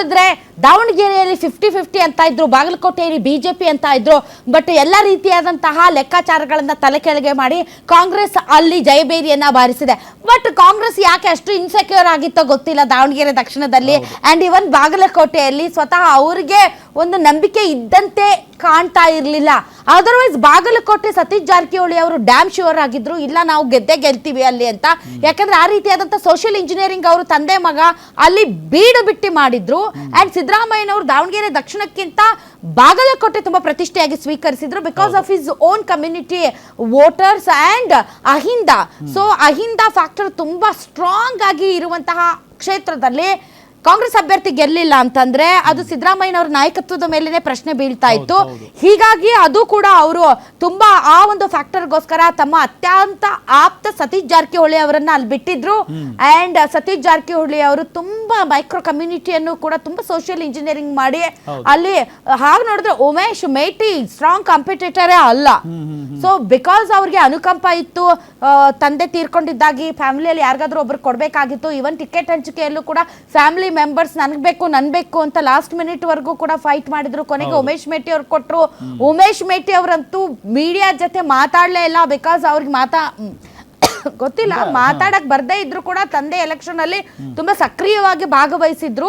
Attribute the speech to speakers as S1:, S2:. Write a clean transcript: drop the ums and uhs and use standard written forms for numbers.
S1: ನೋಡಿದ್ರೆ ದಾವಣಗೆರೆಯಲ್ಲಿ 50-50 ಅಂತ ಇದ್ರು, ಬಾಗಲಕೋಟೆಯಲ್ಲಿ ಬಿಜೆಪಿ ಅಂತ ಇದ್ರು. ಬಟ್ ಎಲ್ಲ ರೀತಿಯಾದಂತಹ ಲೆಕ್ಕಾಚಾರಗಳನ್ನ ತಲೆ ಕೆಳಗೆ ಮಾಡಿ ಕಾಂಗ್ರೆಸ್ ಅಲ್ಲಿ ಜಯಬೇರಿಯನ್ನ ಬಾರಿಸಿದೆ. ಬಟ್ ಕಾಂಗ್ರೆಸ್ ಯಾಕೆ ಅಷ್ಟು ಇನ್ಸೆಕ್ಯೂರ್ ಆಗಿತ್ತೋ ಗೊತ್ತಿಲ್ಲ ದಾವಣಗೆರೆ ದಕ್ಷಿಣದಲ್ಲಿ ಅಂಡ್ ಇವನ್ ಬಾಗಲಕೋಟೆಯಲ್ಲಿ ಸ್ವತಃ ಅವರಿಗೆ ಒಂದು ನಂಬಿಕೆ ಇದ್ದಂತೆ ಕಾಣ್ತಾ ಇರಲಿಲ್ಲ. ಅದರ್ವೈಸ್ ಬಾಗಲಕೋಟೆ ಸತೀಶ್ ಜಾರಕಿಹೊಳಿ ಅವರು ಡ್ಯಾಮ್ ಶ್ಯೂರ್ ಆಗಿದ್ರು, ಇಲ್ಲ ನಾವು ಗೆಲ್ತೀವಿ ಅಲ್ಲಿ ಅಂತ. ಯಾಕಂದ್ರೆ ಆ ರೀತಿಯಾದಂತ ಸೋಷಿಯಲ್ ಇಂಜಿನಿಯರಿಂಗ್ ಅವರು ತಂದೆ ಮಗ ಅಲ್ಲಿ ಬೀಡು ಬಿಟ್ಟಿ ಮಾಡಿದ್ರು. ಅಂಡ್ ಸಿದ್ದರಾಮಯ್ಯನವರು ದಾವಣಗೆರೆ ದಕ್ಷಿಣಕ್ಕಿಂತ ಬಾಗಲಕೋಟೆ ತುಂಬಾ ಪ್ರತಿಷ್ಠೆಯಾಗಿ ಸ್ವೀಕರಿಸಿದ್ರು because of his own community voters and Ahinda. So Ahinda factor ತುಂಬಾ ಸ್ಟ್ರಾಂಗ್ ಆಗಿ ಇರುವಂತಹ ಕ್ಷೇತ್ರದಲ್ಲಿ ಕಾಂಗ್ರೆಸ್ ಅಭ್ಯರ್ಥಿ ಗೆಲ್ಲಿಲ್ಲ ಅಂತಂದ್ರೆ ಅದು ಸಿದ್ದರಾಮಯ್ಯನವರ ನಾಯಕತ್ವದ ಮೇಲೇನೆ ಪ್ರಶ್ನೆ ಬೀಳ್ತಾ ಇತ್ತು. ಹೀಗಾಗಿ ಅದು ಕೂಡ ಅವರು ತುಂಬಾ ಆ ಒಂದು ಫ್ಯಾಕ್ಟರ್ಗೋಸ್ಕರ ತಮ್ಮ ಅತ್ಯಂತ ಆಪ್ತ ಸತೀಶ್ ಜಾರಕಿಹೊಳಿ ಅವರನ್ನ ಅಲ್ಲಿ ಬಿಟ್ಟಿದ್ರು. ಅಂಡ್ ಸತೀಶ್ ಜಾರಕಿಹೊಳಿ ಅವರು ತುಂಬಾ ಮೈಕ್ರೋ ಕಮ್ಯುನಿಟಿಯನ್ನು ಕೂಡ ತುಂಬಾ ಸೋಷಿಯಲ್ ಇಂಜಿನಿಯರಿಂಗ್ ಮಾಡಿ ಅಲ್ಲಿ ಹಾಗೆ ನೋಡಿದ್ರೆ ಉಮೇಶ್ ಮೇಟಿ ಸ್ಟ್ರಾಂಗ್ ಕಾಂಪಿಟೇಟರೇ ಅಲ್ಲ. ಸೊ ಬಿಕಾಸ್ ಅವ್ರಿಗೆ ಅನುಕಂಪ ಇತ್ತು, ತಂದೆ ತೀರ್ಕೊಂಡಿದ್ದಾಗಿ ಫ್ಯಾಮಿಲಿಯಲ್ಲಿ ಯಾರಿಗಾದ್ರೂ ಒಬ್ರು ಕೊಡ್ಬೇಕಾಗಿತ್ತು. ಇವನ್ ಟಿಕೆಟ್ ಹಂಚಿಕೆಯಲ್ಲೂ ಕೂಡ ಫ್ಯಾಮಿಲಿ ಮೆಂಬರ್ಸ್ ನನ್ ಬೇಕು ಅಂತ ಲಾಸ್ಟ್ ಮಿನಿಟ್ ವರ್ಗೂ ಕೂಡ ಫೈಟ್ ಮಾಡಿದ್ರು. ಕೊನೆಗೆ ಉಮೇಶ್ ಮೇಟಿ ಅವ್ರು ಕೊಟ್ರು. ಉಮೇಶ್ ಮೇಟಿ ಅವರಂತೂ ಮೀಡಿಯಾ ಜೊತೆ ಮಾತಾಡ್ಲೇ ಇಲ್ಲ ಬಿಕಾಸ್ ಅವ್ರಿಗೆ ಗೊತ್ತಿಲ್ಲ, ಮಾತಾಡಕ್ ಬರ್ದೇ ಇದ್ರು ಕೂಡ ತಂದೆ ಎಲೆಕ್ಷನ್ ಅಲ್ಲಿ ತುಂಬಾ ಸಕ್ರಿಯವಾಗಿ ಭಾಗವಹಿಸಿದ್ರು.